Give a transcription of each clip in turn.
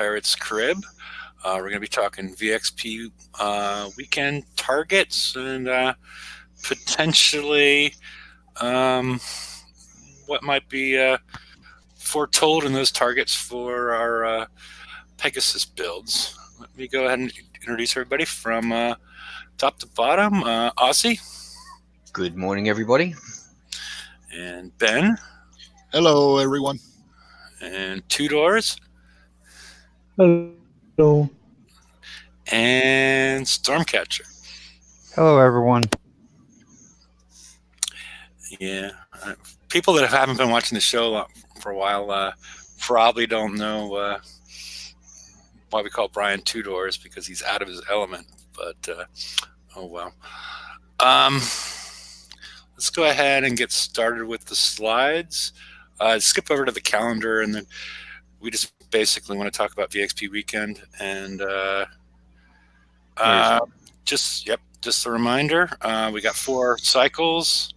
Pirate's Crib. We're going to be talking VXP weekend targets and potentially what might be foretold in those targets for our Pegasus builds. Let me go ahead and introduce everybody from top to bottom. Aussie. Good morning, everybody. And Ben. Hello, everyone. And Two Doors. Hello. And Stormcatcher. Hello, everyone. Yeah. People that haven't been watching the show for a while probably don't know why we call Brian Two Doors, because he's out of his element. But oh well. Let's go ahead and get started with the slides. Skip over to the calendar, and then we just basically want to talk about VXP weekend and just a reminder. We got 4 cycles.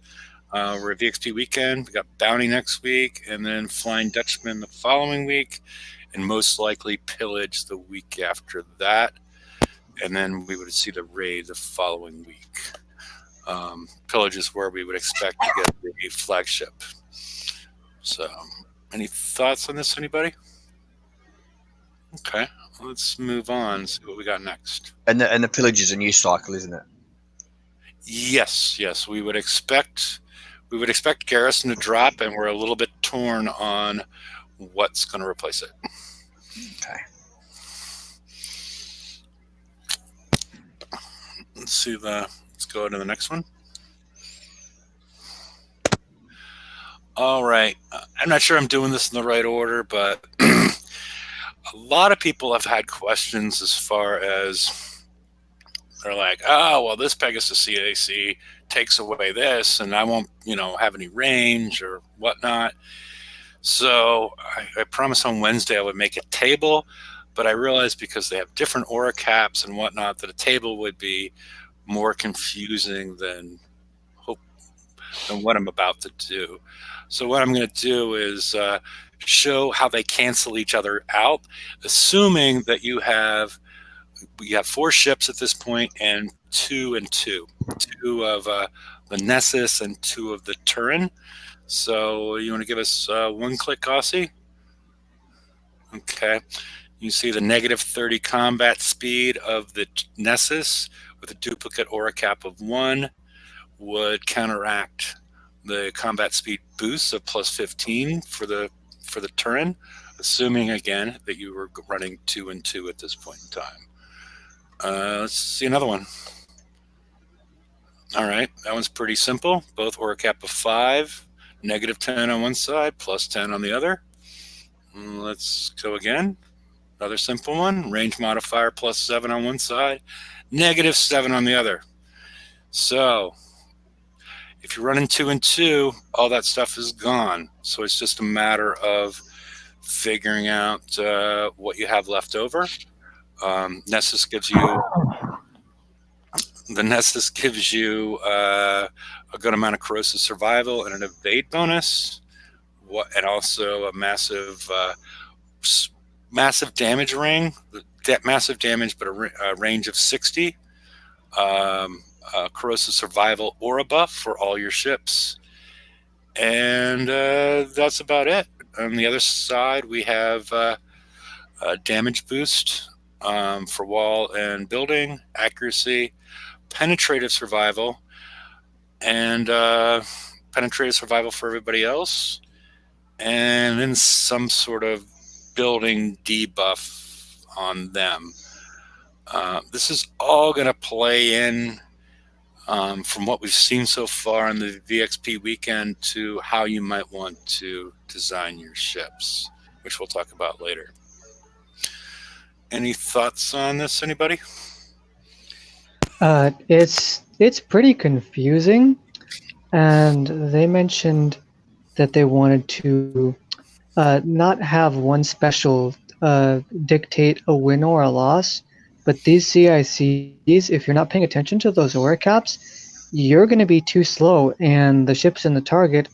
We're at VXP weekend. We got Bounty next week, and then Flying Dutchman the following week, and most likely Pillage the week after that. And then we would see the raid the following week. Pillage is where we would expect to get the flagship. So, any thoughts on this, anybody? Okay, let's move on. See what we got next. And the Pillage is a new cycle, isn't it? Yes. We would expect Garrison to drop, and we're a little bit torn on what's going to replace it. Okay. Let's go to the next one. All right. I'm not sure I'm doing this in the right order, but a lot of people have had questions as far as they're like, oh, well, this Pegasus CAC takes away this, and I won't, have any range or whatnot. So I promised on Wednesday I would make a table, but I realized because they have different aura caps and whatnot that a table would be more confusing than what I'm about to do. So what I'm going to do is show how they cancel each other out, assuming that you have 4 ships at this point, and 2 and 2 of the Nessus and 2 of the Turin. So you want to give us one click, Aussie? Okay. You see the -30 combat speed of the Nessus with a duplicate aura cap of 1 would counteract the combat speed boost of +15 for the Turin, assuming again that you were running 2 and 2 at this point in time. Let's see another one. All right, that one's pretty simple. Both aura cap of 5, -10 on one side, +10 on the other. Let's go again. Another simple one. Range modifier +7 on one side, -7 on the other. So if you're running 2 and 2, all that stuff is gone. So it's just a matter of figuring out what you have left over. Nessus gives you a good amount of corrosive survival and an evade bonus, and also a massive damage ring. Massive damage, but a range of 60. Corrosive survival aura buff for all your ships, and that's about it. On the other side, we have a damage boost for wall and building, accuracy, penetrative survival, and penetrative survival for everybody else, and then some sort of building debuff on them. This is all going to play in from what we've seen so far in the VXP weekend to how you might want to design your ships, which we'll talk about later. Any thoughts on this, anybody? It's pretty confusing, and they mentioned that they wanted to not have one special dictate a win or a loss, but these CICs, if you're not paying attention to those aura caps, you're going to be too slow, and the ships in the target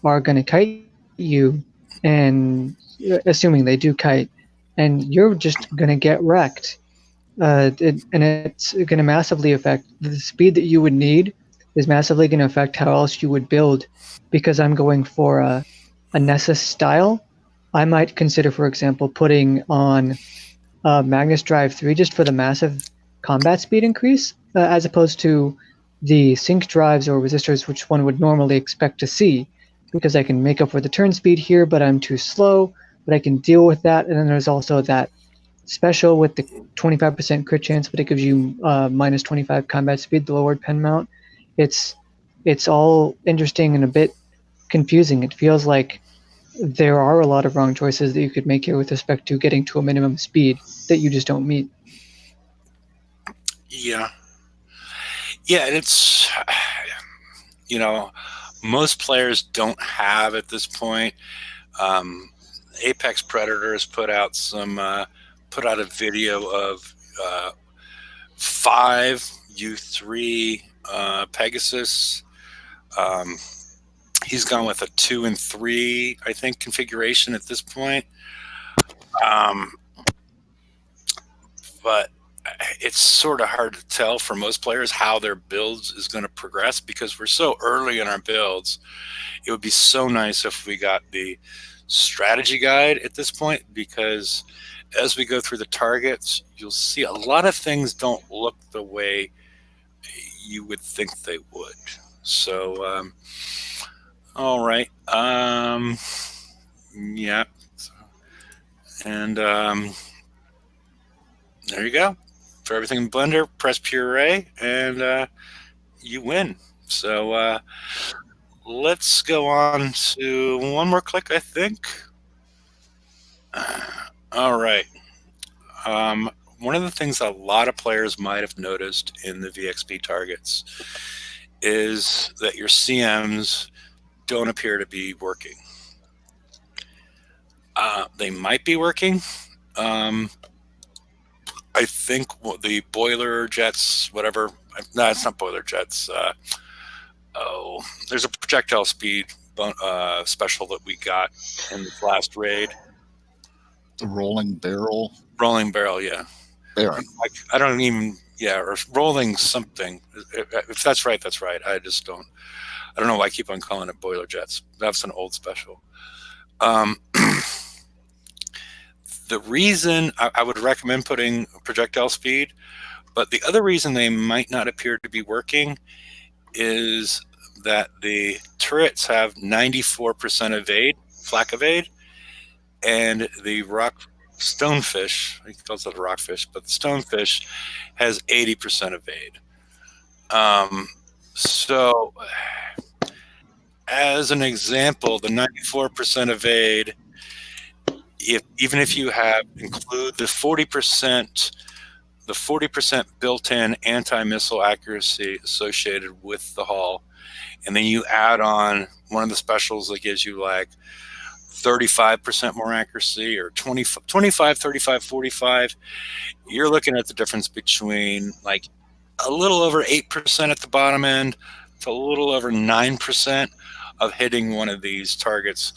are going to kite you, and assuming they do kite, and you're just going to get wrecked. And it's going to massively affect the speed that you would need is massively going to affect how else you would build. Because I'm going for a Nessus style, I might consider, for example, putting on Magnus Drive 3 just for the massive combat speed increase, as opposed to the sync drives or resistors, which one would normally expect to see, because I can make up for the turn speed here, but I'm too slow, but I can deal with that. And then there's also that special with the 25% crit chance, but it gives you minus 25 combat speed, the lowered pen mount. It's all interesting and a bit confusing. It feels like there are a lot of wrong choices that you could make here with respect to getting to a minimum speed that you just don't meet. Yeah. Yeah, and it's, most players don't have at this point. Apex Predators put out a video of 5 U3 Pegasus. He's gone with a 2 and 3, I think, configuration at this point. But it's sort of hard to tell for most players how their builds is going to progress because we're so early in our builds. It would be so nice if we got the strategy guide at this point, because as we go through the targets, you'll see a lot of things don't look the way you would think they would. So, all right. Yeah. And there you go. For everything in Blender, press Puree, and you win. So let's go on to one more click, I think. All right. One of the things a lot of players might have noticed in the VXP targets is that your CMs don't appear to be working. They might be working. I think the boiler jets, whatever. No, it's not boiler jets. There's a projectile speed special that we got in this last raid. The rolling barrel. Rolling barrel, yeah. Baron. I don't even, or rolling something. If that's right, that's right. I don't know why I keep on calling it boiler jets. That's an old special. The reason I would recommend putting projectile speed, but the other reason they might not appear to be working is that the turrets have 94% evade, flak evade, and the stonefish, he calls it a rockfish, but the stonefish has 80% evade. So as an example, the 94% evade, even if you include the 40% built-in anti-missile accuracy associated with the hull, and then you add on one of the specials that gives you like 35% more accuracy, or 25, 35, 45, you're looking at the difference between like a little over 8% at the bottom end to a little over 9% of hitting one of these targets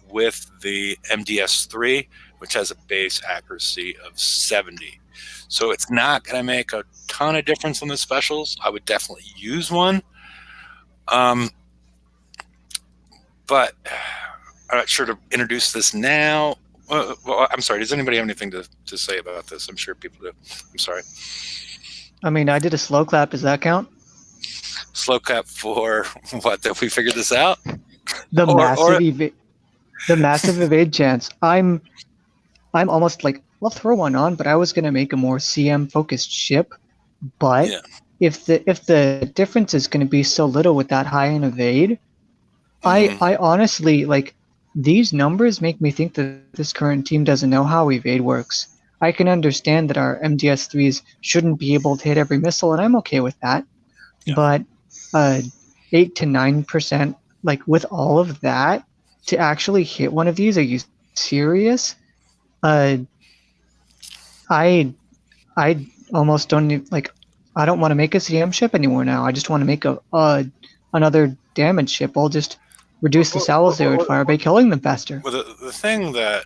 with the MDS3, which has a base accuracy of 70. So it's not going to make a ton of difference on the specials. I would definitely use one. But I'm not sure to introduce this now. Well, I'm sorry. Does anybody have anything to say about this? I'm sure people do. I'm sorry. I mean, I did a slow clap. Does that count? Slow clap for what? That we figured this out? The massive evade chance. I'm almost like, I'll throw one on, but I was gonna make a more CM focused ship. But if the difference is gonna be so little with that high in evade, I honestly, like, these numbers make me think that this current team doesn't know how evade works. I can understand that our MDS3s shouldn't be able to hit every missile, and I'm okay with that. Yeah. But 8 to 9%, like, with all of that, to actually hit one of these, are you serious? I almost don't need, like, I don't want to make a CM ship anymore now. I just want to make another damage ship. I'll just reduce the salvos they would fire by killing them faster. Well, the thing that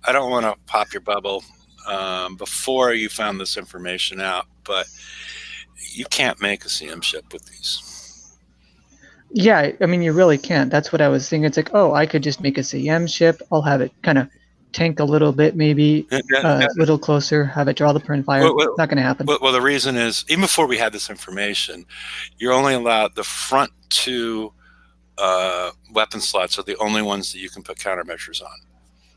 I don't want to pop your bubble before you found this information out, but you can't make a CM ship with these. Yeah, I mean, you really can't. That's what I was thinking. It's like, oh, I could just make a CM ship. I'll have it kind of tank a little bit, maybe a little closer, have it draw the print fire. Not going to happen. Well, the reason is, even before we had this information, you're only allowed the front two weapon slots are the only ones that you can put countermeasures on.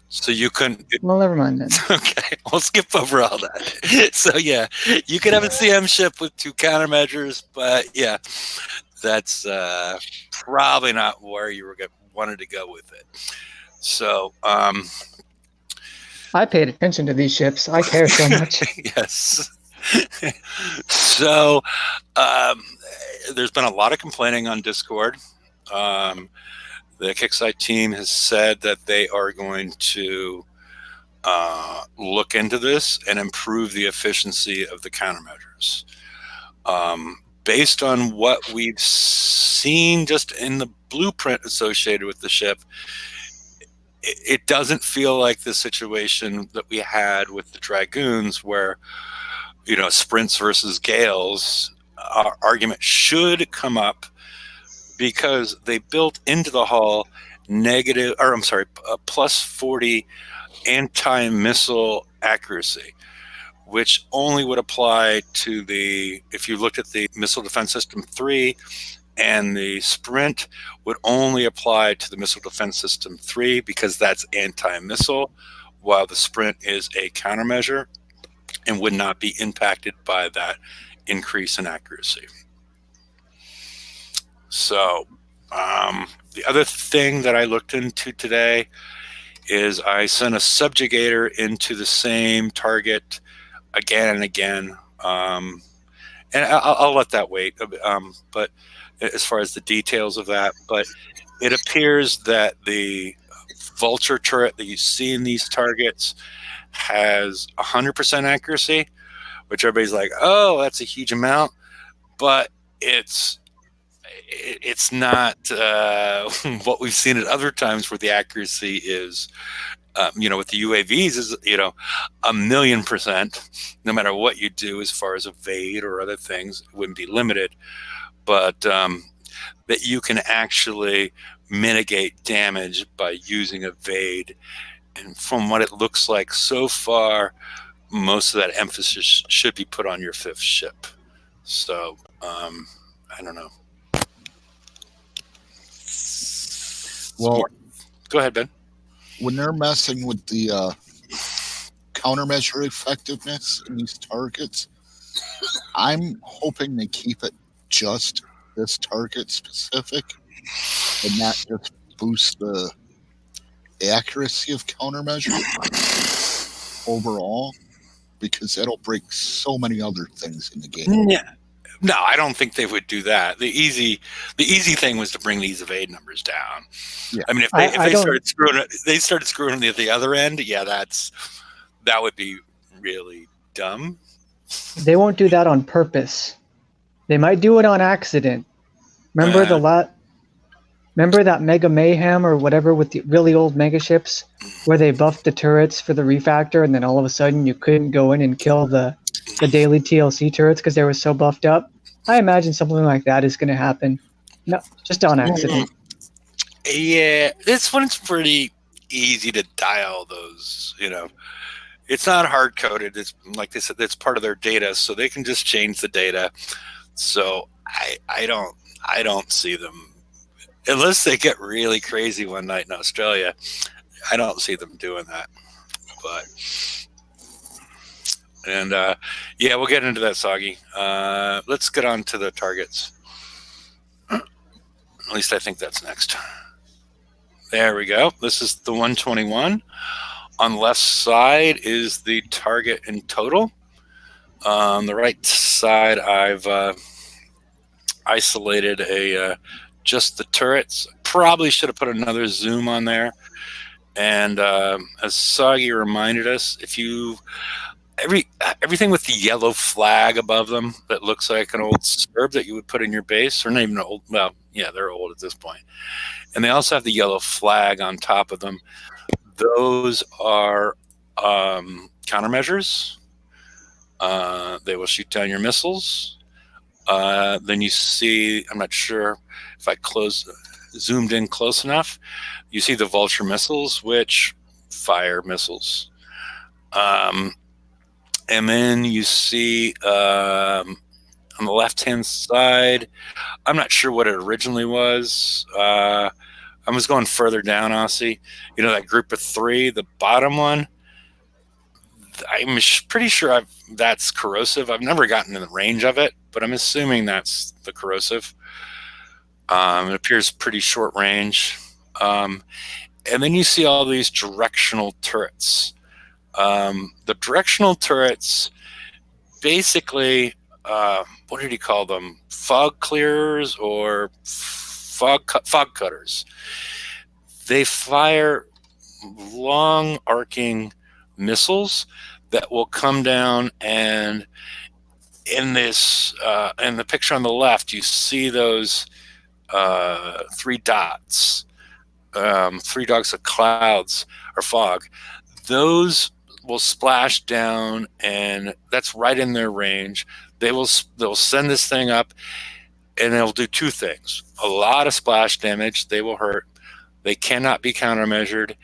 So you couldn't. Well, never mind then. Okay, we'll skip over all that. So yeah, you could have a CM ship with 2 countermeasures, but yeah, that's probably not where you wanted to go with it. So I paid attention to these ships. I care so much. yes. So there's been a lot of complaining on Discord. The Kicksite team has said that they are going to look into this and improve the efficiency of the countermeasures. Based on what we've seen just in the blueprint associated with the ship, it doesn't feel like the situation that we had with the Dragoons, where, you know, sprints versus gales argument should come up, because they built into the hull plus 40 anti-missile accuracy, which only would apply to if you looked at the Missile Defense System 3, and the Sprint would only apply to the Missile Defense System 3 because that's anti-missile, while the Sprint is a countermeasure and would not be impacted by that increase in accuracy. So the other thing that I looked into today is I sent a subjugator into the same target again and again. And I'll let that wait. But as far as the details of that, but it appears that the vulture turret that you see in these targets has 100% accuracy, which everybody's like, oh, that's a huge amount. But it's not what we've seen at other times, where the accuracy is, with the UAVs is, 1,000,000%, no matter what you do as far as evade or other things. It wouldn't be limited, but that you can actually mitigate damage by using evade. And from what it looks like so far, most of that emphasis should be put on your 5th ship. So I don't know. Well, go ahead, Ben. When they're messing with the countermeasure effectiveness in these targets, I'm hoping they keep it just this target specific, and not just boost the accuracy of countermeasure overall, because that'll break so many other things in the game. Yeah. No, I don't think they would do that. The easy thing was to bring these evade numbers down. Yeah. I mean, if they started screwing at the other end, yeah, that would be really dumb. They won't do that on purpose. They might do it on accident. Remember Remember that Mega Mayhem or whatever with the really old mega ships, where they buffed the turrets for the refactor, and then all of a sudden you couldn't go in and kill the daily TLC turrets because they were so buffed up? I imagine something like that is going to happen. No, just on accident. Yeah, this one's pretty easy to dial those, It's not hard coded. It's like they said, it's part of their data, so they can just change the data. So I don't see them, unless they get really crazy one night in Australia. I don't see them doing that. But yeah, we'll get into that, Soggy. Let's get on to the targets. At least I think that's next. There we go. This is the 121. On the left side is the target in total. On the right side, I've isolated just the turrets. Probably should have put another zoom on there. And as Soggy reminded us, everything with the yellow flag above them that looks like an old Serb that you would put in your base, or not even old. Well, yeah, they're old at this point. And they also have the yellow flag on top of them. Those are countermeasures. They will shoot down your missiles. Then you see, I'm not sure if I zoomed in close enough, you see the Vulture missiles, which fire missiles. And then you see on the left-hand side, I'm not sure what it originally was. I was going further down, Aussie. You know, that group of 3, the bottom one, I'm pretty sure that's corrosive. I've never gotten in the range of it, but I'm assuming that's the corrosive. It appears pretty short range. And then you see all these directional turrets. The directional turrets, basically, what did he call them? Fog clearers or fog cutters. They fire long arcing missiles that will come down, and in the picture on the left, you see those 3 dots, 3 dogs of clouds or fog. Those will splash down, and that's right in their range. They'll send this thing up, and they'll do 2 things: a lot of splash damage. They will hurt. They cannot be countermeasured,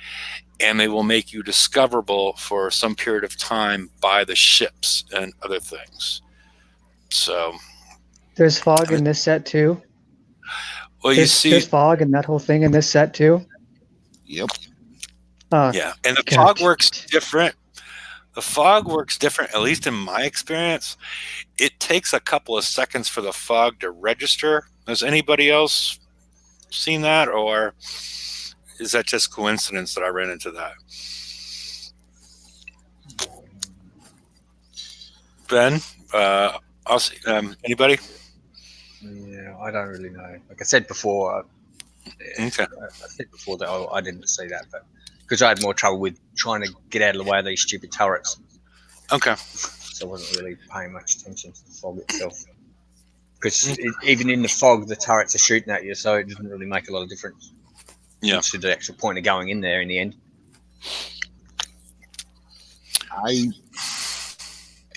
and they will make you discoverable for some period of time by the ships and other things. So There's fog in this set too. well, There's fog and that whole thing in this set too. Yep. Yeah, and the fog works different. The fog works different, at least in my experience. It takes a couple of seconds for the fog to register. Has anybody else seen that, or is that just coincidence that I ran into that? Ben, anybody? Yeah, I don't really know. Like I said before, Okay. I said before that I didn't see that, but because I had more trouble with trying to get out of the way of these stupid turrets. Okay. So I wasn't really paying much attention to the fog itself. Because even in the fog, the turrets are shooting at you, so it doesn't really make a lot of difference. Yeah. To the actual point of going in there in the end. I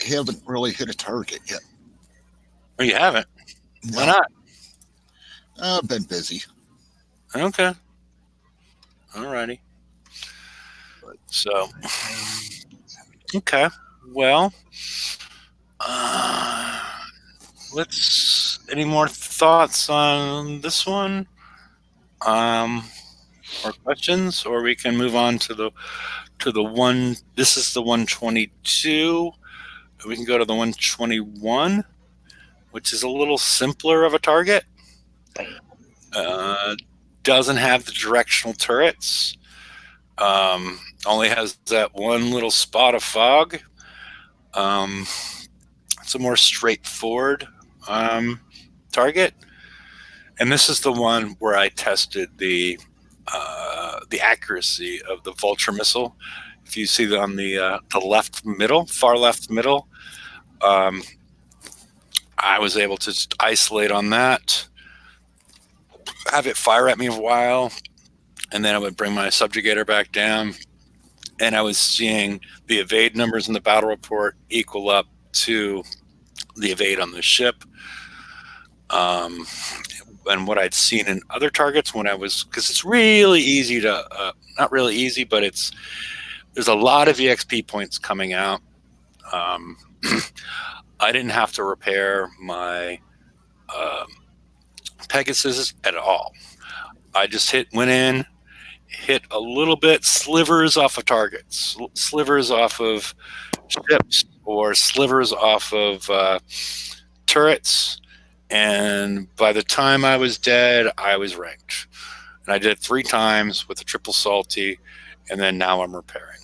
haven't really hit a target yet. Oh, you haven't? No. Why not? I've been busy. Okay. Alrighty. So, okay. Well, any more thoughts on this one? Or questions? Or we can move on to the one. This is the 122. We can go to the 121, which is a little simpler of a target. Doesn't have the directional turrets. Only has that one little spot of fog. It's a more straightforward target, and this is the one where I tested the accuracy of the Vulture missile. If you see on the far left middle, I was able to just isolate on that, have it fire at me a while, and then I would bring my subjugator back down, and I was seeing the evade numbers in the battle report equal up to the evade on the ship. And what I'd seen in other targets because it's really easy to, not really easy, but there's a lot of VXP points coming out. I didn't have to repair my Pegasus at all. I just went in, hit a little bit, slivers off of targets, slivers off of ships, or slivers off of turrets. And by the time I was dead, I was ranked. And I did it 3 times with a triple salty, and then now I'm repairing.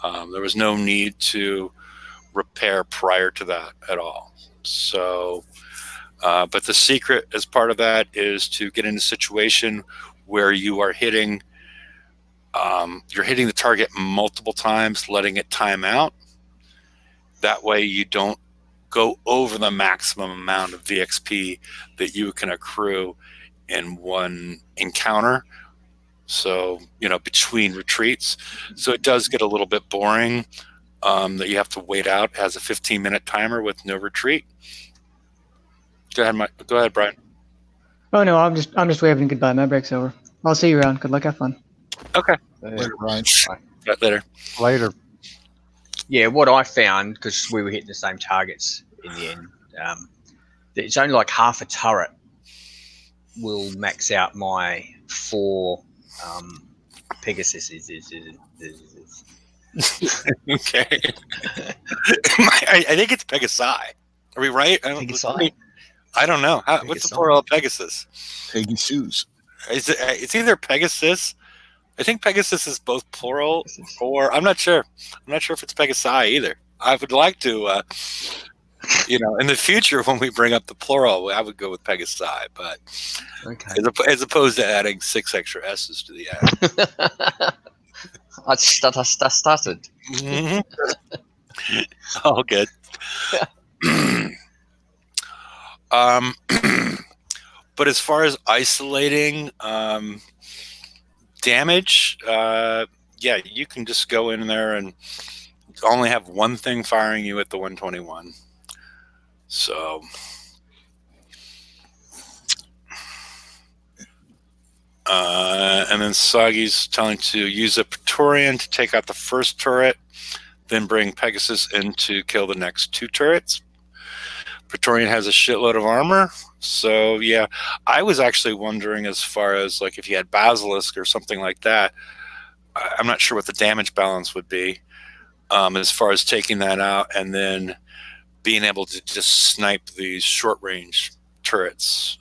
There was no need to repair prior to that at all. So, but the secret as part of that is to get in a situation where you are hitting the target multiple times, letting it time out. That way you don't go over the maximum amount of VXP that you can accrue in one encounter. So, between retreats. So it does get a little bit boring that you have to wait out. It has a 15-minute timer with no retreat. Go ahead, Brian. Oh no, I'm just waving goodbye. My break's over. I'll see you around. Good luck. Have fun. Okay. Later, Brian. Later. Later. Yeah, what I found, because we were hitting the same targets in the end, that it's only like half a turret will max out my 4 Pegasus. Okay. I think it's Pegasi. Are we right? Pegasi? I don't know. What's the plural of Pegasus? Pegasus. It's either Pegasus. I think Pegasus is both plural, or I'm not sure. I'm not sure if it's Pegasi either. I would like to, in the future when we bring up the plural, I would go with Pegasi, but Okay. as opposed to adding 6 extra S's to the end. I started. Mm-hmm. Oh, good. But as far as isolating damage, you can just go in there and only have one thing firing you at the 121. So, and then Sagi's telling to use a Praetorian to take out the first turret, then bring Pegasus in to kill the next 2 turrets. Praetorian has a shitload of armor. So, yeah, I was actually wondering as far as like if you had Basilisk or something like that. I'm not sure what the damage balance would be as far as taking that out and then being able to just snipe these short range turrets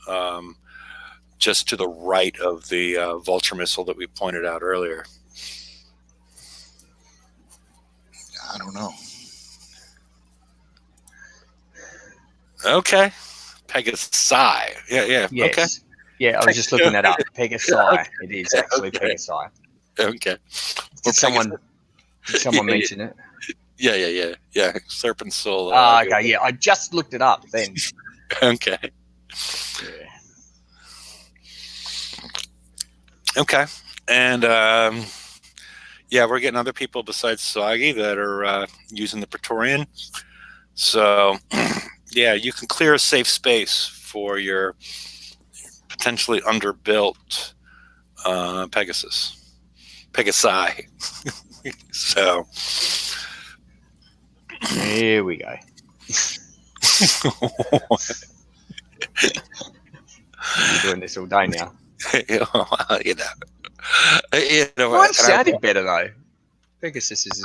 just to the right of the Vulture missile that we pointed out earlier. I don't know. Okay. Pegasi. Yeah. Yes. Okay. Yeah, I was just looking that up. Pegasi. It is actually Okay. Pegasi. Okay. Did someone mention it? Yeah. Serpent Soul. Okay, yeah. I just looked it up then. Okay. Yeah. Okay. And we're getting other people besides Sagi that are using the Praetorian. So, yeah, you can clear a safe space for your potentially underbuilt Pegasi. So, Here we go. I'm doing this all day now. Mine sounded better though. Pegasus is.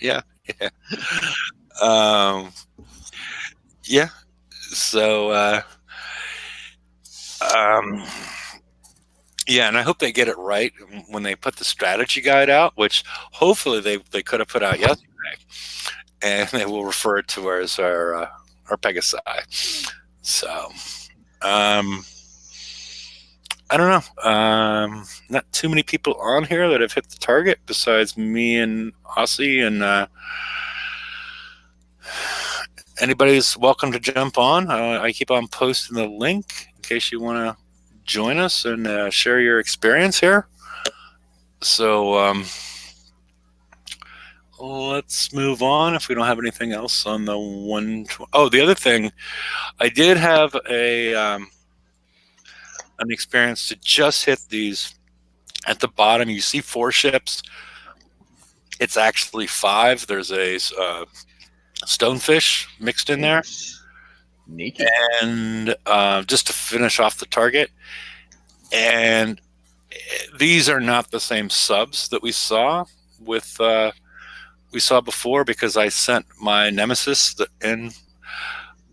Yeah. So, and I hope they get it right when they put the strategy guide out, which hopefully they could have put out yesterday, and they will refer it to as our Pegasi. So, I don't know. Not too many people on here that have hit the target besides me and Aussie, and anybody's welcome to jump on. I keep on posting the link in case you want to join us and share your experience here. So let's move on if we don't have anything else on the 120. Oh, the other thing, I did have an experience to just hit these at the bottom. You see 4 ships. It's actually 5. There's a stonefish mixed in there. Sneaky. And just to finish off the target, and these are not the same subs that we saw before, because I sent my nemesis in,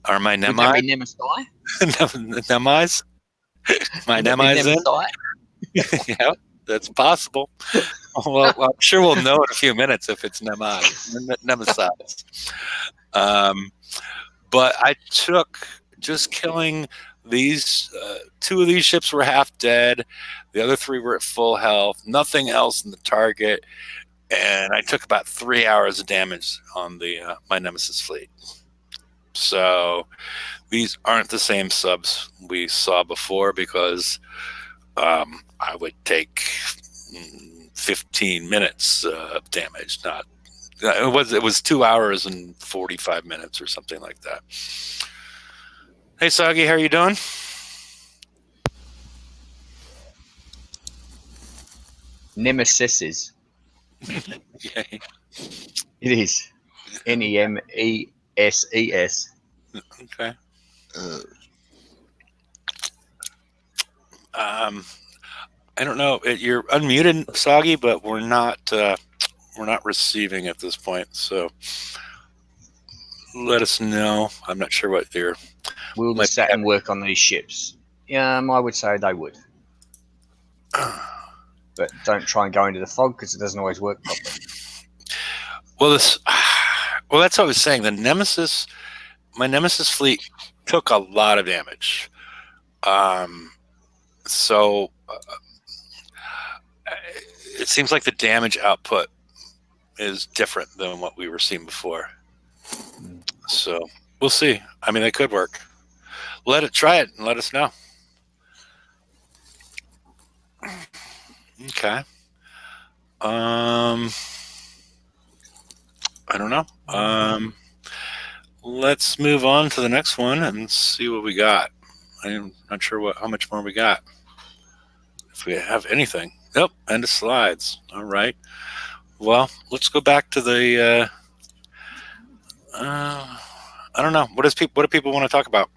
or my Nemesis. Nemesis. My Nemesis in. Yeah, that's possible. Well, I'm sure we'll know in a few minutes if it's Nemesis. But I took just killing these 2 of these ships were half dead. The other 3 were at full health. Nothing else in the target, and I took about 3 hours of damage on the my Nemesis fleet. So these aren't the same subs we saw before, because I would take 15 minutes of damage. Not it was 2 hours and 45 minutes or something like that. Hey, Soggy, how are you doing? Nemesis. Yay. It is. Nemeses. Okay. Uh, I don't know. You're unmuted, Soggy, but we're not receiving at this point. So let us know. I'm not sure what your Will the might be Saturn work on these ships? I would say they would. But don't try and go into the fog because it doesn't always work properly. Well, that's what I was saying. My Nemesis fleet took a lot of damage. So it seems like the damage output is different than what we were seeing before. So we'll see. I mean, it could work. Try it and let us know. Okay. I don't know. Let's move on to the next one and see what we got. I'm not sure how much more we got. If we have anything. Nope, end of slides. All right. Well, let's go back to the. I don't know. What do people want to talk about?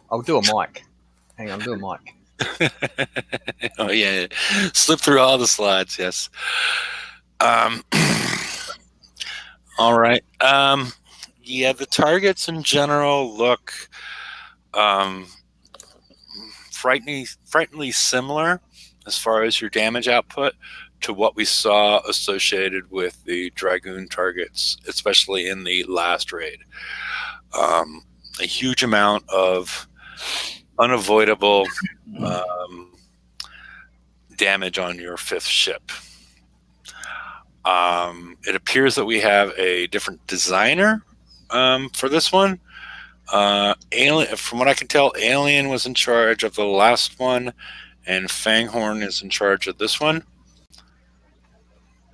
I'll do a mic. Hang on, do a mic. Oh yeah, slip through all the slides. Yes. All right. Yeah, the targets in general look frighteningly similar as far as your damage output to what we saw associated with the Dragoon targets, especially in the last raid. A huge amount of unavoidable damage on your fifth ship. It appears that we have a different designer for this one. From what I can tell, Alien was in charge of the last one, and Fanghorn is in charge of this one.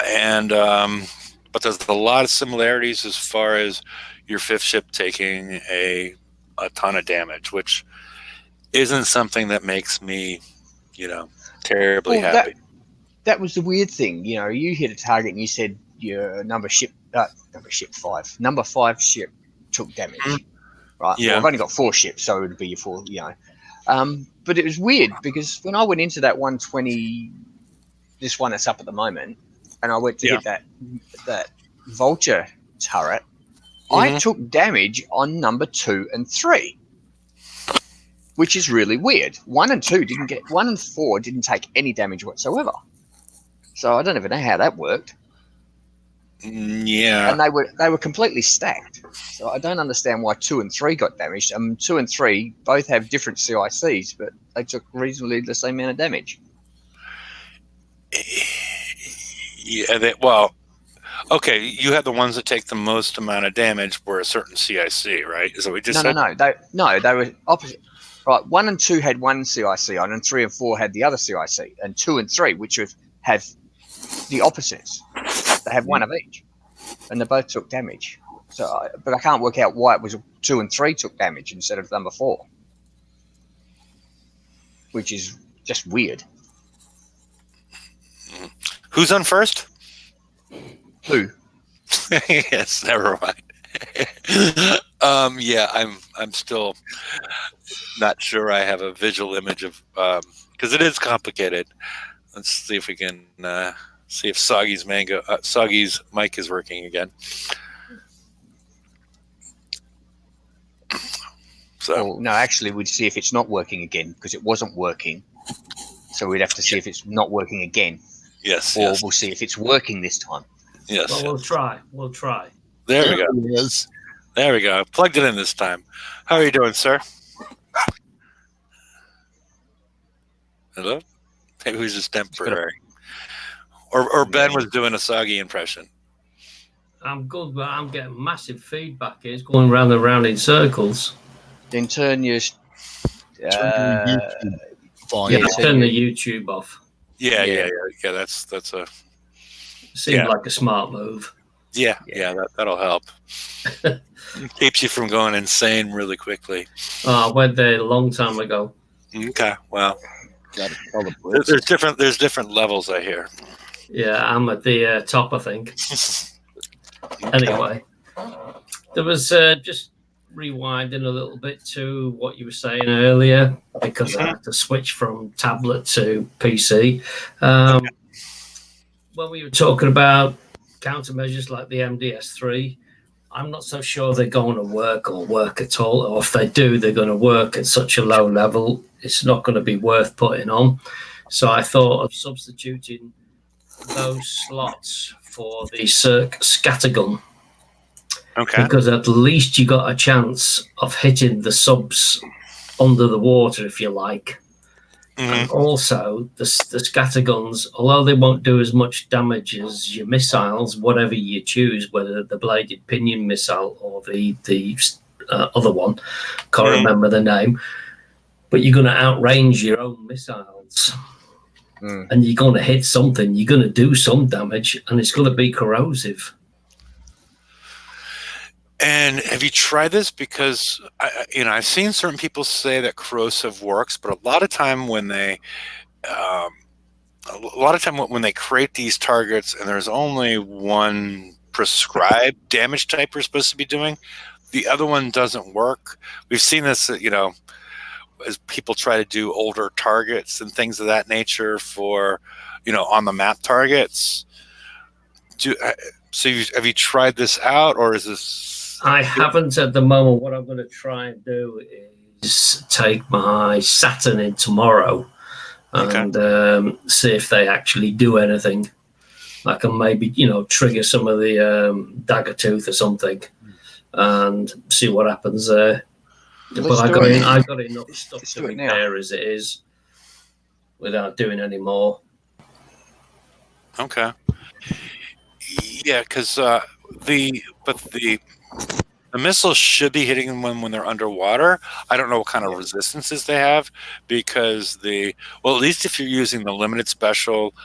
And but there's a lot of similarities as far as your fifth ship taking a ton of damage, which isn't something that makes me, terribly happy. That was the weird thing. You hit a target and you said your number five ship took damage. Right. Yeah. Well, I've only got 4 ships, so it would be your 4. But it was weird because when I went into that 120, this one that's up at the moment, and I went to hit that vulture turret, I took damage on number 2 and 3, which is really weird. 1 and 4 didn't take any damage whatsoever. So I don't even know how that worked. Yeah. And they were completely stacked. So I don't understand why 2 and 3 got damaged. 2 and 3 both have different CICs, but they took reasonably the same amount of damage. Yeah. Okay. You had the ones that take the most amount of damage were a certain CIC, right? Is that what we just said? No. They were opposite. Right. 1 and 2 had one CIC on, and 3 and 4 had the other CIC, and 2 and 3, which have the opposites. They have one of each, and they both took damage. But I can't work out why it was 2 and 3 took damage instead of number 4, which is just weird. Who's on first? Who? Yes, never mind. Yeah, I'm still not sure I have a visual image of because it is complicated. Let's see if we can see if Soggy's mic is working again. So Well, no, actually, we'd see if it's not working again because it wasn't working. So we'd have to see if it's not working again. Yes. Or we'll see if it's working this time. Yes. Well, we'll try. We'll try. There we go. It is. There we go. I plugged it in this time. How are you doing, sir? Hello? Maybe it was just temporary. Or Ben was doing a Soggy impression. I'm good, but I'm getting massive feedback. It's going round and round in circles. Then turn your Turn your YouTube volume Yeah, off. turn the YouTube off. Yeah. That's a Seems like a smart move. yeah. That'll help. Keeps you from going insane really quickly. I went there a long time ago. Okay, well, Gotta tell the Brits. there's different levels, I hear. Yeah, I'm at the top, I think. Anyway, there was just rewinding a little bit to what you were saying earlier, because I had to switch from tablet to PC. When we were talking about countermeasures like the MDS3, I'm not so sure they're going to work at all, or if they do, they're going to work at such a low level, it's not going to be worth putting on. So I thought of substituting those slots for the Cirque scattergun. Okay. Because at least you got a chance of hitting the subs under the water, if you like. And also, the scatterguns, although they won't do as much damage as your missiles, whatever you choose, whether the bladed pinion missile or the other one, can't remember the name, but you're going to outrange your own missiles. And you're going to hit something, you're going to do some damage, and it's going to be corrosive. And have you tried this? Because I've seen certain people say that corrosive works, but a lot of time when they create these targets and there's only one prescribed damage type we're supposed to be doing, the other one doesn't work. We've seen this, as people try to do older targets and things of that nature for, on the map targets. Have you tried this out, or is this? I haven't at the moment. What I'm going to try and do is take my Saturn in tomorrow and see if they actually do anything. I can maybe, trigger some of the dagger tooth or something and see what happens there. But I got enough stuff to repair as it is without doing any more. Okay. Yeah, because the missiles should be hitting them when they're underwater. I don't know what kind of resistances they have, because at least if you're using the limited special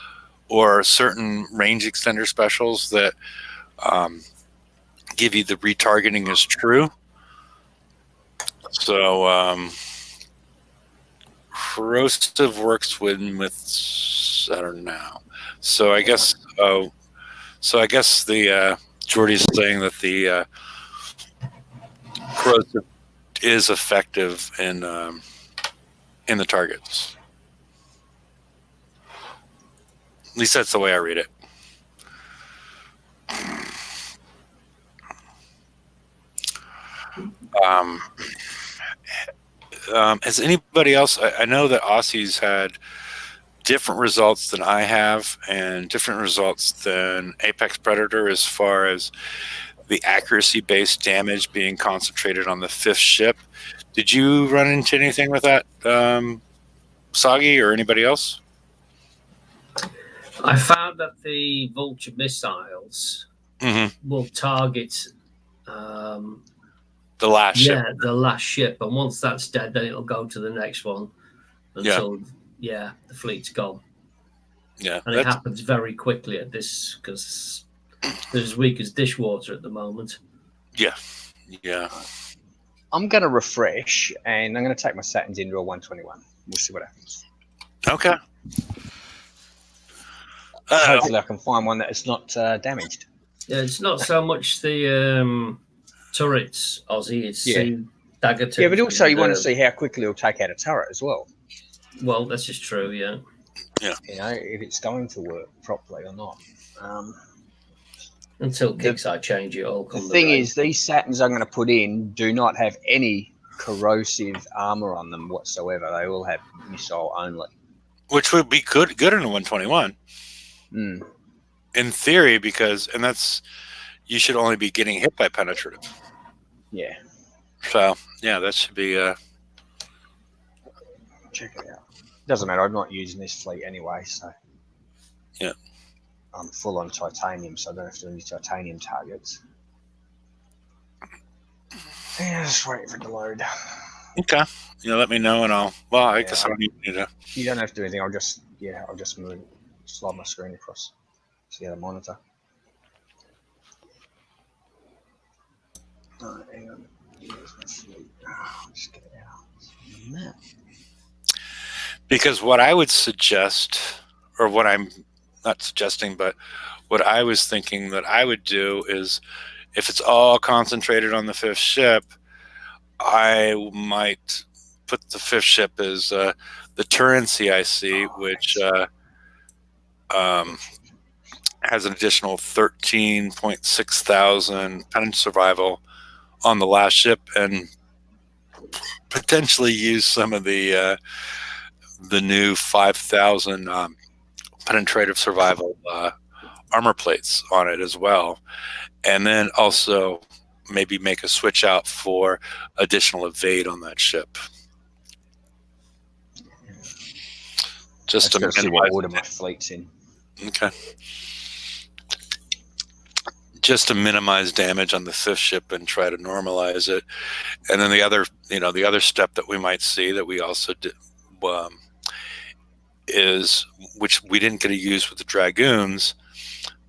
or certain range extender specials that give you the retargeting is true. So corrosive works with I don't know. So I guess the Jordy's saying that the corrosive is effective in the targets. At least that's the way I read it. Has anybody else? I know that Aussie's had different results than I have, and different results than Apex Predator as far as the accuracy-based damage being concentrated on the fifth ship. Did you run into anything with that, Soggy, or anybody else? I found that the Vulture missiles will target the last ship. Yeah, the last ship, and once that's dead, then it'll go to the next one until the fleet's gone. Yeah, and it happens very quickly at this, because they're as weak as dishwater at the moment. Yeah. I'm going to refresh, and I'm going to take my Saturns into a 121. We'll see what happens. Okay. Hopefully I can find one that is not damaged. Yeah, it's not so much the turrets, Aussie. It's the dagger tooth. Yeah, but also you want to see how quickly it'll take out a turret as well. Well, that's just true, yeah. If it's going to work properly or not. Until Kickside change it all. The thing is, these Saturns I'm going to put in do not have any corrosive armor on them whatsoever. They all have missile only. Which would be good in a 121. In theory, and that's, you should only be getting hit by penetrative. Yeah. So, that should be... Check it out. Doesn't matter, I'm not using this fleet anyway, so... Yeah. I'm full on titanium, so I don't have to do any titanium targets. Yeah, just waiting for it to load. Okay. Let me know, and I guess I don't even need to. You don't have to do anything. I'll just slide my screen across to the other monitor. Oh, hang on. Just get it out. Map. Because what I would suggest, or what I'm not suggesting, but what I was thinking that I would do is, if it's all concentrated on the fifth ship, I might put the fifth ship as the Turin CIC, which has an additional 13.6 thousand penance survival on the last ship, and potentially use some of the new 5,000 penetrative survival armor plates on it as well, and then also maybe make a switch out for additional evade on that ship. Just to see what order my fleet's in. Okay. Just to minimize damage on the fifth ship and try to normalize it. And then the other step that we might see that we also did, is, which we didn't get to use with the Dragoons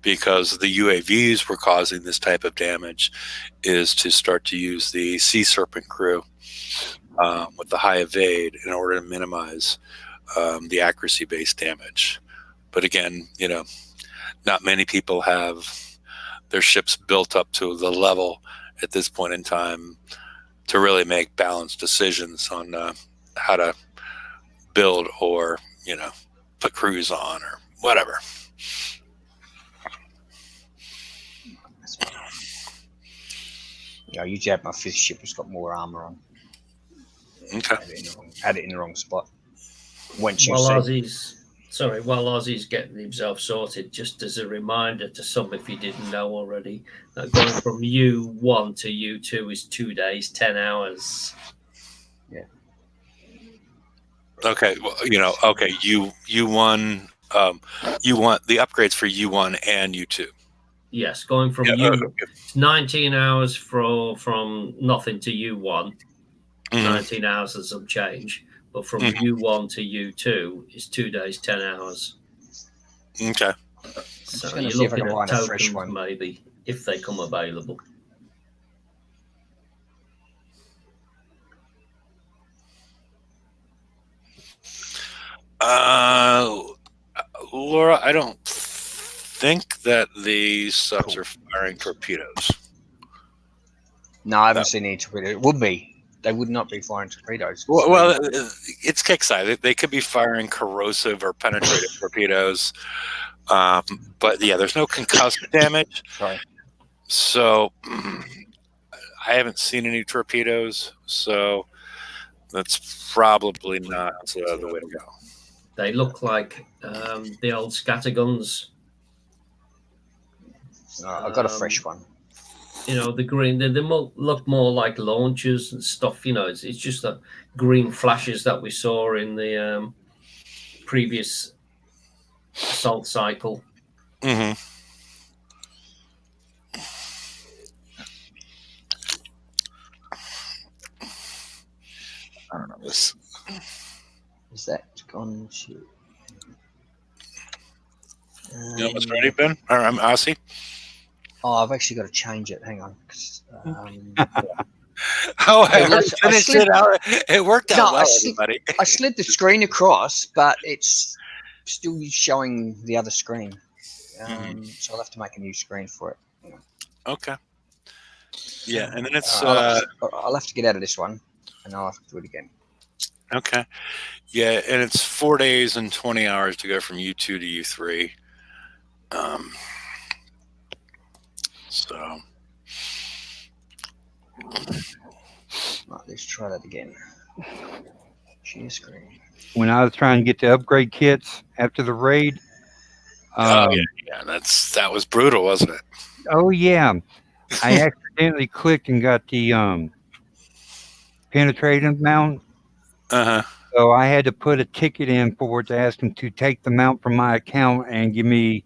because the UAVs were causing this type of damage, is to start to use the Sea Serpent crew with the high evade in order to minimize the accuracy-based damage. But again, not many people have their ships built up to the level at this point in time to really make balanced decisions on how to build or, put crews on or whatever. I usually have my fifth ship that's got more armor on. Okay. Had it in the wrong spot. While Ozzy's getting himself sorted, just as a reminder to some, if you didn't know already, that going from U1 to U2 is 2 days, 10 hours. Yeah. Okay. Well, okay. U1. You want the upgrades for U1 and U2. Yes, going from it's 19 hours from nothing to U1. 19 hours and some change. But from U1 to U2 is 2 days, 10 hours. Okay. So you're looking at tokens maybe, if they come available. Laura, I don't think that the subs are firing torpedoes. No, I haven't seen any torpedoes. It would be. They would not be firing torpedoes. Well, it's kickside. They could be firing corrosive or penetrative torpedoes. But yeah, there's no concussive damage. Sorry. So I haven't seen any torpedoes. So that's probably not the way to go. They look like the old scatterguns. I've got a fresh one. The green, they look more like launchers and stuff. It's just the green flashes that we saw in the previous assault cycle. Mm-hmm. I don't know this. Is that gone to? You almost ready, Ben? I'm Aussie. Oh, I've actually got to change it. Hang on. I finished it out. It worked out well, everybody. I slid the screen across, but it's still showing the other screen. So I'll have to make a new screen for it. Okay. Yeah, and then it's... I'll have to get out of this one, and I'll have to do it again. Okay. Yeah, and it's 4 days and 20 hours to go from U2 to U3. So... Right, let's try that again. Share screen. When I was trying to get the upgrade kits after the raid. yeah, that was brutal, wasn't it? Oh yeah, I accidentally clicked and got the penetrative mount. So I had to put a ticket in for it to ask them to take the mount from my account and give me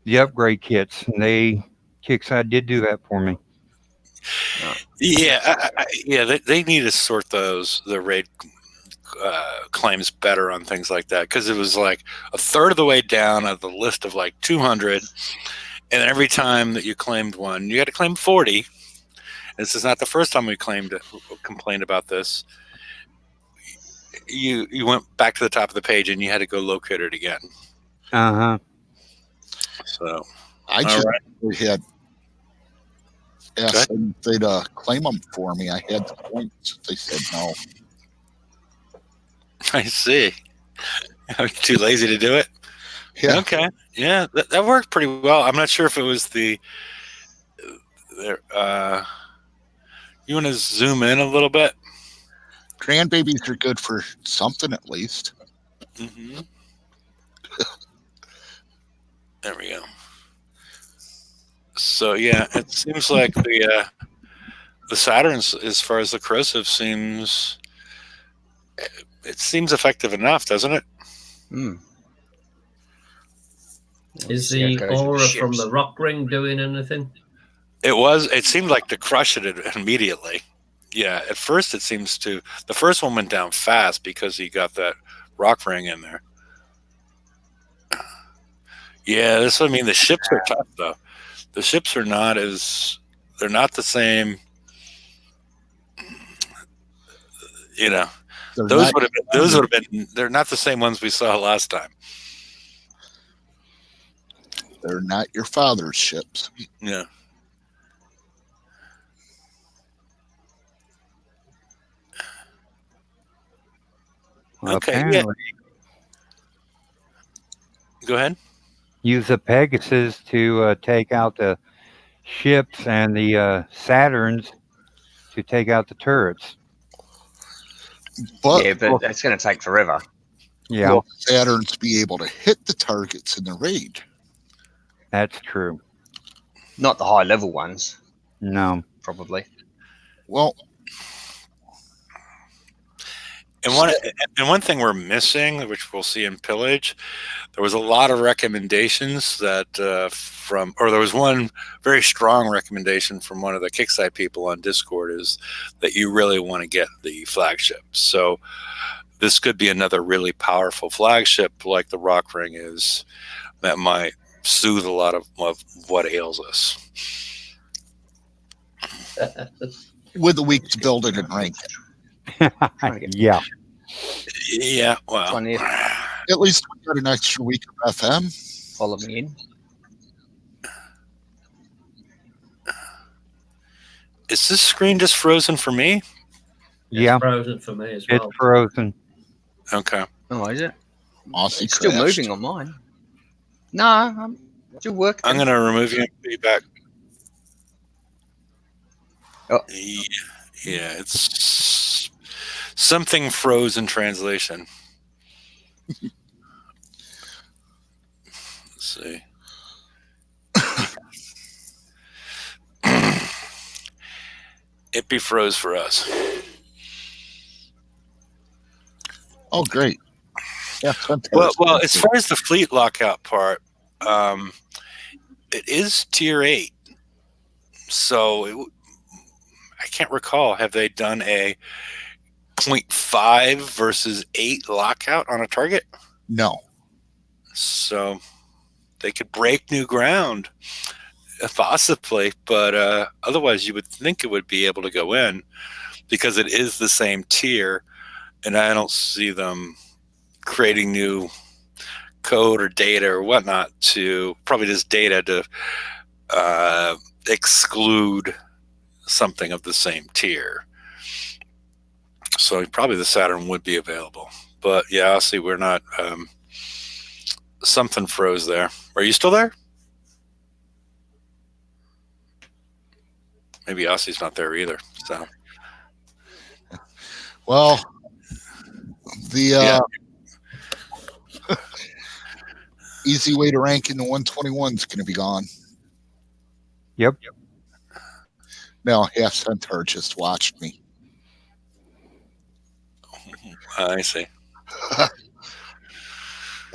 the upgrade kits, and Kickside did do that for me. Yeah, they need to sort the raid claims better on things like that, because it was like a third of the way down of the list of like 200, and every time that you claimed one, you had to claim 40. This is not the first time we complained about this. You went back to the top of the page and you had to go locate it again. So I just had asked them if they'd claim them for me. I had the points. They said no. I see. Too lazy to do it? Yeah. Okay. Yeah, that worked pretty well. I'm not sure if it was you want to zoom in a little bit? Grandbabies are good for something at least. Mm-hmm. There we go. So yeah, it seems like the Saturn, as far as the corrosive, seems effective enough, doesn't it? Is the aura from the rock ring doing anything? It seemed like to crush it immediately. Yeah, at first it seems to. The first one went down fast because he got that rock ring in there. Yeah, I mean, the ships are tough though. The ships are not they're not the same. You know, those would have been. They're not the same ones we saw last time. They're not your father's ships. Yeah. Well, okay. Apparently, Go ahead. use the Pegasus to take out the ships and the Saturns to take out the turrets. But that's going to take forever. Yeah, will Saturns be able to hit the targets in the raid? that's true. Not the high level ones. No. Probably. Well, and one thing we're missing, which we'll see in Pillage, there was a lot of recommendations that there was one very strong recommendation from one of the Kickside people on Discord, is that you really want to get the flagship. So this could be another really powerful flagship like the Rock Ring is, that might soothe a lot of what ails us. with a week to build it and rank it. Yeah. Yeah, well, At least we got an extra week of FM. Follow me in. Is this screen just frozen for me? Yeah. It's frozen for me as well. It's frozen. Okay. Oh, is it? Aussie It's still crashed. moving on mine. No, I'm still working. I'm going to remove you and put you back. Oh. Yeah, it's something froze in translation. Let's see. It be froze for us. Oh, great. Yeah, Well, as far as the fleet lockout part, it is tier 8. So I can't recall. Have they done a 0.5 versus 8 lockout on a target? No. So they could break new ground, possibly, but otherwise you would think it would be able to go in, because it is the same tier, and I don't see them creating new code or data or whatnot to, probably just data to exclude something of the same tier. So probably the Saturn would be available. But yeah, I'll see. We're not. Something froze there. Are you still there? Maybe Aussie's not there either. So. Well, the easy way to rank in the 121 is going to be gone. Yep. Now, Half Centaur just watched me. I see.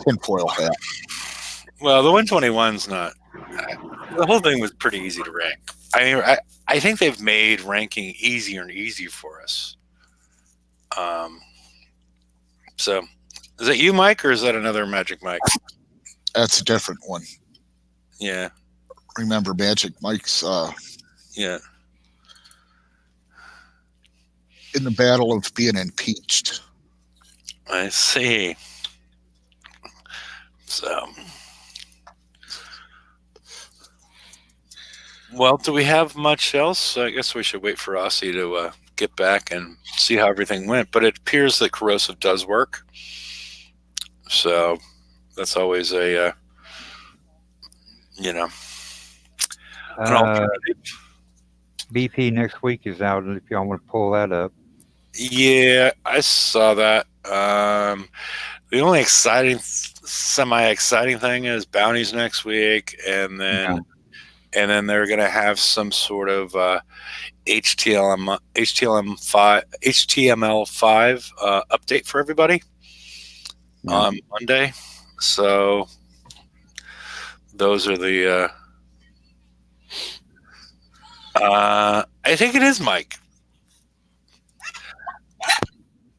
Tinfoil hat. Well, the 121's not The whole thing was pretty easy to rank. I mean, I think they've made ranking easier and easier for us. So, is that you, Mike, or is that another Magic Mike? That's a different one. Yeah. Remember, Magic Mike's Yeah. in the battle of being impeached. I see. So, well, do we have much else? I guess we should wait for Aussie to get back and see how everything went. But it appears that corrosive does work. So that's always a, an alternative. BP next week is out, if y'all want to pull that up. Yeah, I saw that. The only semi-exciting thing is bounties next week, and then they're going to have some sort of HTML5 update for everybody on Monday. So those are the. I think it is Mike.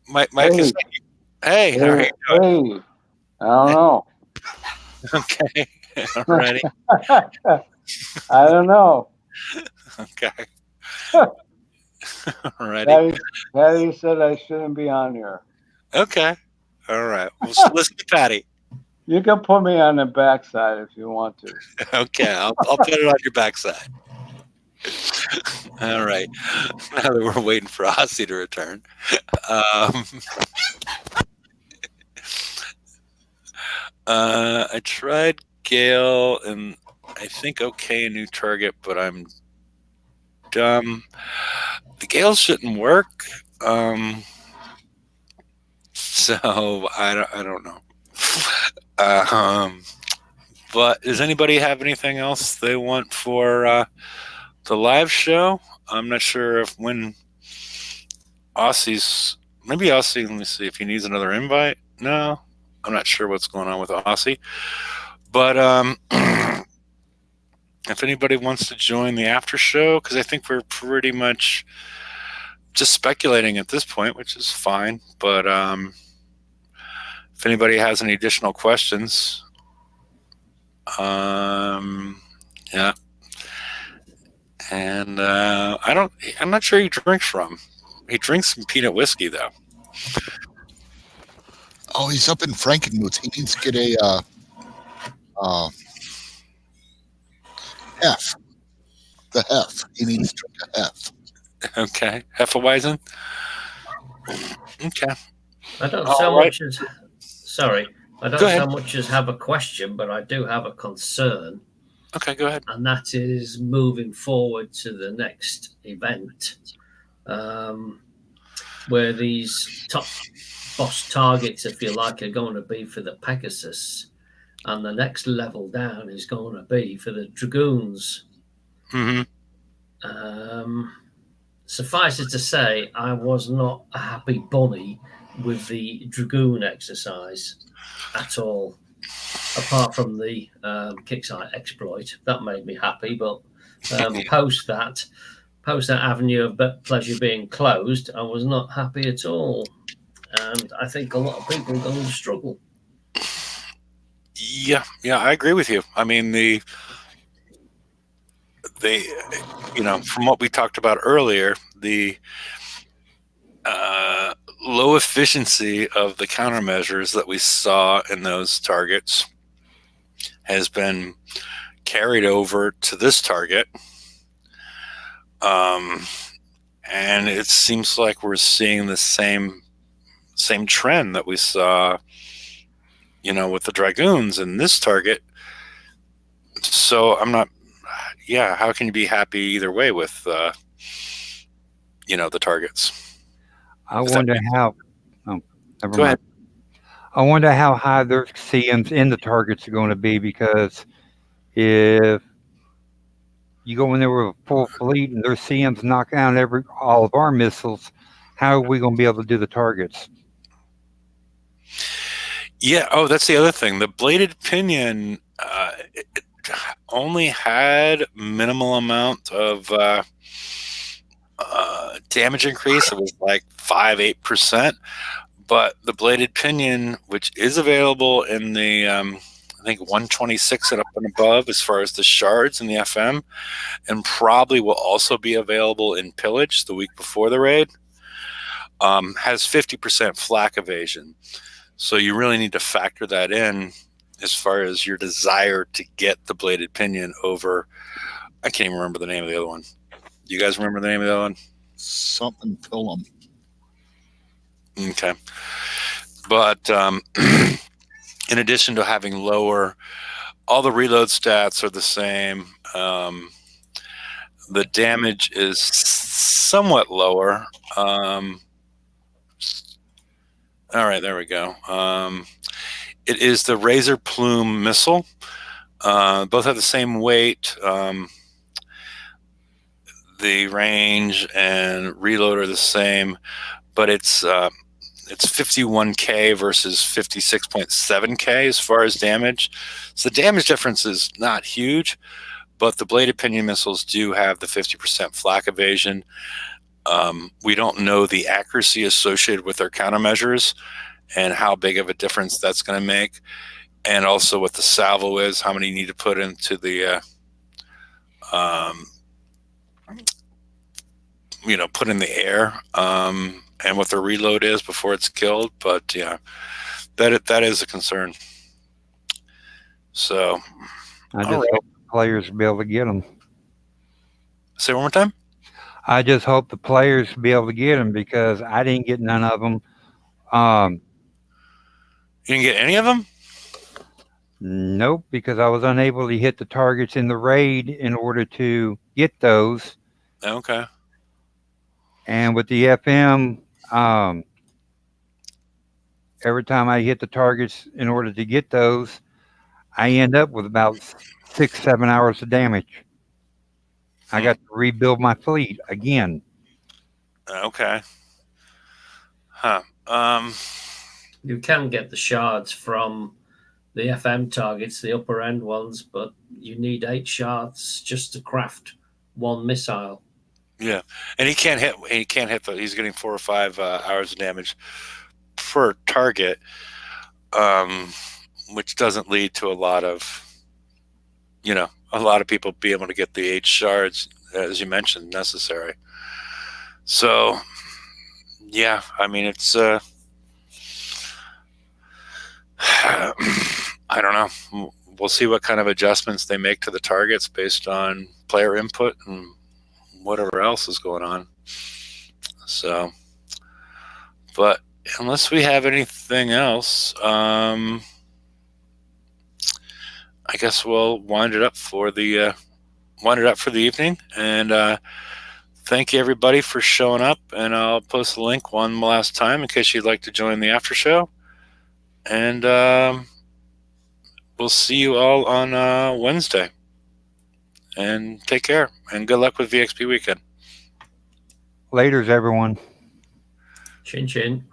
Mike is. Hey, how are you doing? Hey, I don't know. Okay, alrighty. I don't know. Okay. Alrighty. Patty said I shouldn't be on here. Okay. All right. Well, listen to Patty. You can put me on the backside if you want to. Okay, I'll put it on your backside. All right. Now that we're waiting for Aussie to return. I tried Gale, and I think okay a new target, but I'm dumb. The Gale shouldn't work. So I don't know. But does anybody have anything else they want for the live show? I'm not sure if when maybe Aussie. Let me see if he needs another invite. No, I'm not sure what's going on with Aussie. But if anybody wants to join the after show, because I think we're pretty much just speculating at this point, which is fine. But if anybody has any additional questions, yeah. And I'm not sure he drinks from. He drinks some peanut whiskey though. Oh, he's up in Frankenmuth. He needs to get a F. The F. He needs to drink a F. Okay, Hefeweizen. Okay. I don't All so right. much as I don't so much as have a question, but I do have a concern. Okay, go ahead. And that is moving forward to the next event, where these top boss targets, if you like, are going to be for the Pegasus, and the next level down is going to be for the Dragoons. Mm-hmm. Suffice it to say, I was not a happy bunny with the Dragoon exercise at all. Apart from the Kicksite exploit, that made me happy. But post that avenue of pleasure being closed, I was not happy at all. And I think a lot of people are going to struggle. Yeah, I agree with you. I mean, the from what we talked about earlier, the low efficiency of the countermeasures that we saw in those targets has been carried over to this target. And it seems like we're seeing the same trend that we saw, with the Dragoons in this target. So I'm not, how can you be happy either way with, the targets? I wonder how. Oh, never Go mind. ahead. I wonder how high their CMs in the targets are going to be, because if you go in there with a full fleet and their CMs knock down all of our missiles, how are we going to be able to do the targets? Yeah. Oh, that's the other thing. The bladed pinion, only had minimal amount of damage increase. It was like 5-8%. But the bladed pinion, which is available in the I think 126 and up and above as far as the shards in the FM, and probably will also be available in pillage the week before the raid, has 50% flak evasion. So you really need to factor that in as far as your desire to get the bladed pinion over. I can't even remember the name of the other one. Do you guys remember the name of the other one? Something Pilum. Okay. But in addition to having lower, all the reload stats are the same. The damage is somewhat lower. All right, there we go. It is the Razor Plume missile. Both have the same weight. The range and reload are the same, but it's 51K versus 56.7K as far as damage. So the damage difference is not huge, but the bladed pinion missiles do have the 50% flak evasion. We don't know the accuracy associated with their countermeasures and how big of a difference that's going to make. And also what the salvo is, how many you need to put into the, put in the air. And what the reload is before it's killed. But yeah, that is a concern. So I just hope the players will be able to get them. Say one more time. I just hope the players will be able to get them because I didn't get none of them. You didn't get any of them? Nope, because I was unable to hit the targets in the raid in order to get those. Okay. And with the FM, every time I hit the targets in order to get those, I end up with about 6-7 hours of damage. I got to rebuild my fleet again. Okay. Huh. You can get the shards from the FM targets, the upper end ones, but you need 8 shards just to craft one missile. Yeah, and he can't hit. He's getting 4 or 5 hours of damage per target, which doesn't lead to a lot of people being able to get the 8 shards, as you mentioned, necessary. So, yeah, I mean, it's I don't know. We'll see what kind of adjustments they make to the targets based on player input and whatever else is going on. So, but unless we have anything else, I guess we'll wind it up for the evening. And thank you everybody for showing up. And I'll post the link one last time in case you'd like to join the after show. And we'll see you all on Wednesday. And take care. And good luck with VXP weekend. Laters, everyone. Chin chin.